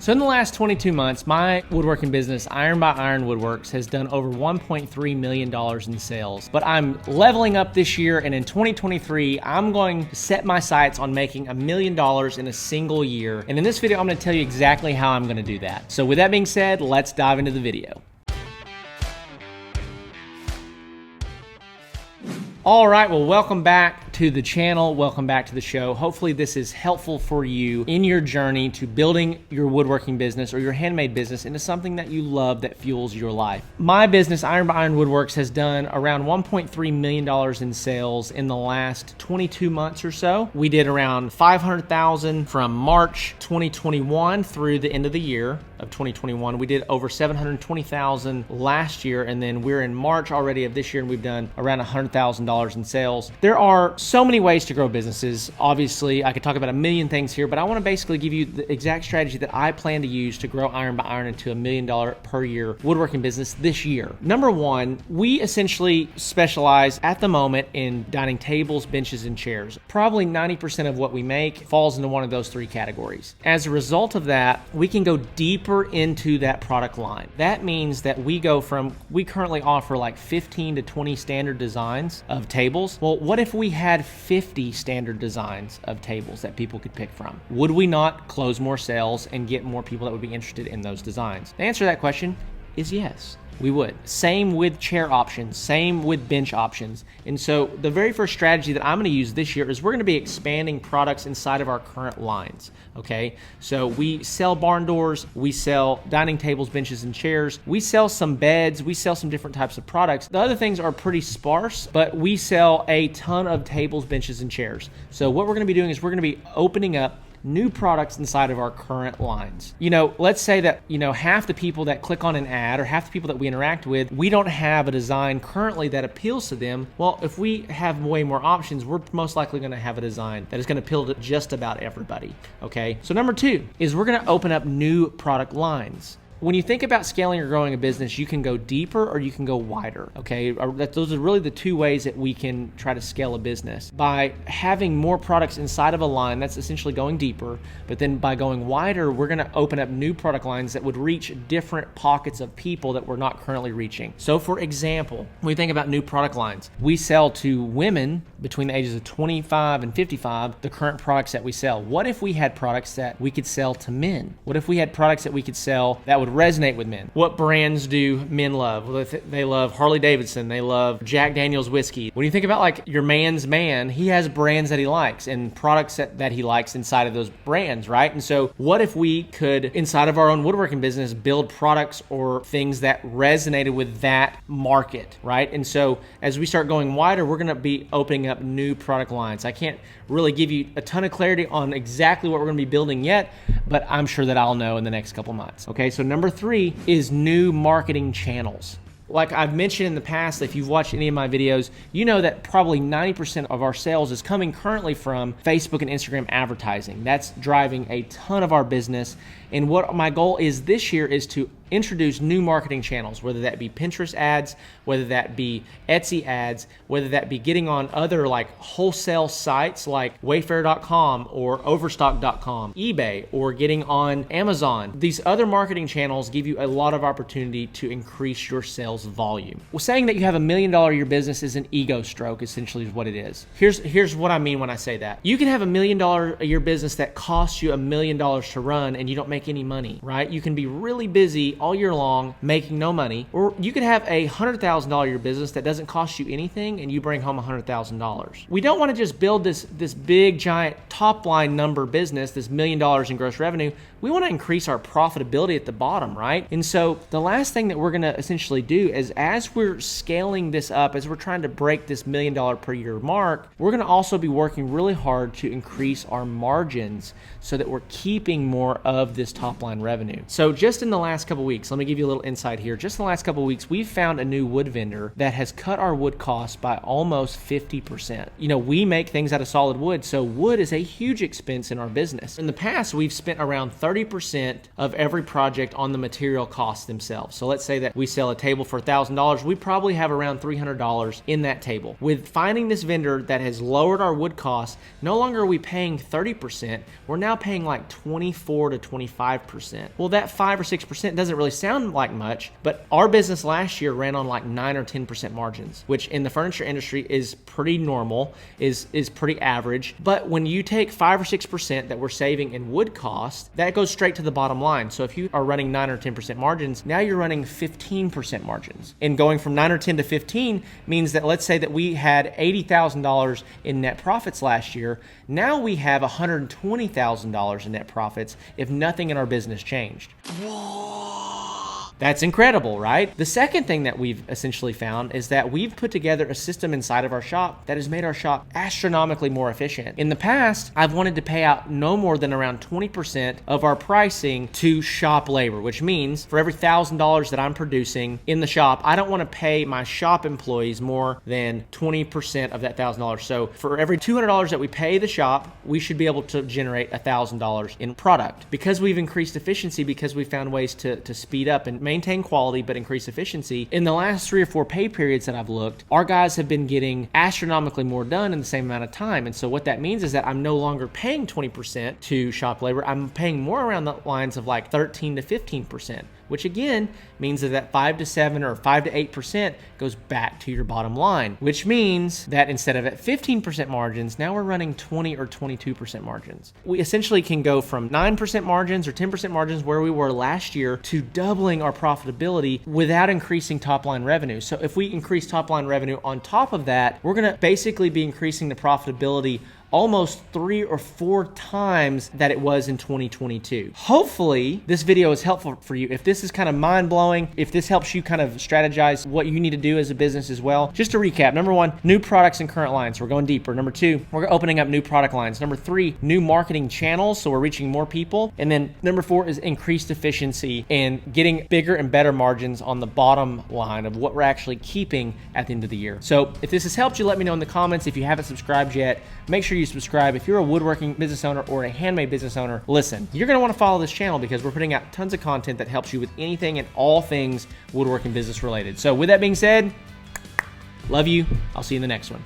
So in the last 22 months, my woodworking business, Iron by Iron Woodworks, has done over $1.3 million in sales. But I'm leveling up this year, and in 2023, I'm going to set my sights on making $1 million in a single year. And in this video, I'm going to tell you exactly how I'm going to do that. So with that being said, let's dive into the video. All right, well, welcome back to the channel. Welcome back to the show. Hopefully this is helpful for you in your journey to building your woodworking business or your handmade business into something that you love that fuels your life. My business, Iron by Iron Woodworks, has done around $1.3 million in sales in the last 22 months or so. We did around $500,000 from March 2021 through the end of the year of 2021. We did over $720,000 last year, and then we're in March already of this year, and we've done around $100,000 in sales. There are so many ways to grow businesses. Obviously, I could talk about a million things here, but I want to basically give you the exact strategy that I plan to use to grow Iron by Iron into $1 million per year woodworking business this year. Number one, we essentially specialize at the moment in dining tables, benches, and chairs. Probably 90% of what we make falls into one of those three categories. As a result of that, we can go deeper into that product line. That means that we currently offer like 15 to 20 standard designs of tables. Well, what if we had 50 standard designs of tables that people could pick from? Would we not close more sales and get more people that would be interested in those designs? The answer to that question is yes. We would. Same with chair options, same with bench options. And so the very first strategy that I'm going to use this year is we're going to be expanding products inside of our current lines, okay? So we sell barn doors, we sell dining tables, benches, and chairs. We sell some beds, we sell some different types of products. The other things are pretty sparse, but we sell a ton of tables, benches, and chairs. So what we're going to be doing is we're going to be opening up new products inside of our current lines. Let's say that, half the people that click on an ad or half the people that we interact with, we don't have a design currently that appeals to them. Well, if we have way more options, we're most likely going to have a design that is going to appeal to just about everybody, okay? So number two is we're going to open up new product lines. When you think about scaling or growing a business, you can go deeper or you can go wider, okay? Those are really the two ways that we can try to scale a business. By having more products inside of a line, that's essentially going deeper, but then by going wider, we're gonna open up new product lines that would reach different pockets of people that we're not currently reaching. So for example, when we think about new product lines, we sell to women between the ages of 25 and 55, the current products that we sell. What if we had products that we could sell to men? What if we had products that we could sell that would resonate with men? What brands do men love? Well, they love Harley Davidson. They love Jack Daniel's whiskey. When you think about like your man's man, he has brands that he likes and products that he likes inside of those brands, right? And so what if we could, inside of our own woodworking business, build products or things that resonated with that market, right? And so as we start going wider, we're going to be opening up new product lines. I can't really give you a ton of clarity on exactly what we're going to be building yet, but I'm sure that I'll know in the next couple months. Okay, so number three is new marketing channels. Like I've mentioned in the past, if you've watched any of my videos, you know that probably 90% of our sales is coming currently from Facebook and Instagram advertising. That's driving a ton of our business. And what my goal is this year is to introduce new marketing channels, whether that be Pinterest ads, whether that be Etsy ads, whether that be getting on other like wholesale sites like Wayfair.com or Overstock.com, eBay, or getting on Amazon. These other marketing channels give you a lot of opportunity to increase your sales volume. Well, saying that you have $1 million a year business is an ego stroke, essentially is what it is. Here's what I mean when I say that. You can have $1 million a year business that costs you $1 million to run and you don't make any money, right? You can be really busy all year long making no money, or you could have a $100,000 a year business that doesn't cost you anything and you bring home $100,000. We don't want to just build this big giant top line number business, this $1 million in gross revenue. We want to increase our profitability at the bottom, right? And so the last thing that we're going to essentially do is, as we're scaling this up, as we're trying to break this $1 million per year mark, we're going to also be working really hard to increase our margins so that we're keeping more of this top line revenue. So just in the last couple weeks, let me give you a little insight here. Just in the last couple of weeks, we've found a new wood vendor that has cut our wood costs by almost 50%. You know, we make things out of solid wood, so wood is a huge expense in our business. In the past, we've spent around 30% of every project on the material costs themselves. So let's say that we sell a table for $1,000, we probably have around $300 in that table. With finding this vendor that has lowered our wood costs, no longer are we paying 30%, we're now paying like 24 to 25%. Well, that 5 or 6% doesn't really sound like much, but our business last year ran on like 9 or 10% margins, which in the furniture industry is pretty normal, is pretty average. But when you take 5 or 6% that we're saving in wood costs, that goes straight to the bottom line. So if you are running 9 or 10% margins, now you're running 15% margins. And going from 9 or 10 to 15 means that, let's say that we had $80,000 in net profits last year. Now we have $120,000 in net profits if nothing in our business changed. That's incredible, right? The second thing that we've essentially found is that we've put together a system inside of our shop that has made our shop astronomically more efficient. In the past, I've wanted to pay out no more than around 20% of our pricing to shop labor, which means for every $1,000 that I'm producing in the shop, I don't want to pay my shop employees more than 20% of that $1,000. So for every $200 that we pay the shop, we should be able to generate $1,000 in product. Because we've increased efficiency, because we found ways to speed up and maintain quality but increase efficiency, in the last 3 or 4 pay periods that I've looked, our guys have been getting astronomically more done in the same amount of time. And so what that means is that I'm no longer paying 20% to shop labor. I'm paying more around the lines of like 13 to 15%, which again means that 5 to 7 or 5 to 8% goes back to your bottom line, which means that instead of at 15% margins, now we're running 20 or 22% margins. We essentially can go from 9% margins or 10% margins where we were last year to doubling our profitability without increasing top line revenue. So if we increase top line revenue on top of that, we're gonna basically be increasing the profitability almost 3 or 4 times that it was in 2022. Hopefully this video is helpful for you. If this is kind of mind-blowing, if this helps you kind of strategize what you need to do as a business as well. Just to recap, number 1, new products and current lines. So we're going deeper. Number 2, we're opening up new product lines. Number 3, new marketing channels. So we're reaching more people. And then number 4 is increased efficiency and getting bigger and better margins on the bottom line of what we're actually keeping at the end of the year. So if this has helped you, let me know in the comments. If you haven't subscribed yet, make sure you subscribe. If you're a woodworking business owner or a handmade business owner, listen, you're going to want to follow this channel because we're putting out tons of content that helps you with anything and all things woodworking business related. So with that being said, love you. I'll see you in the next one.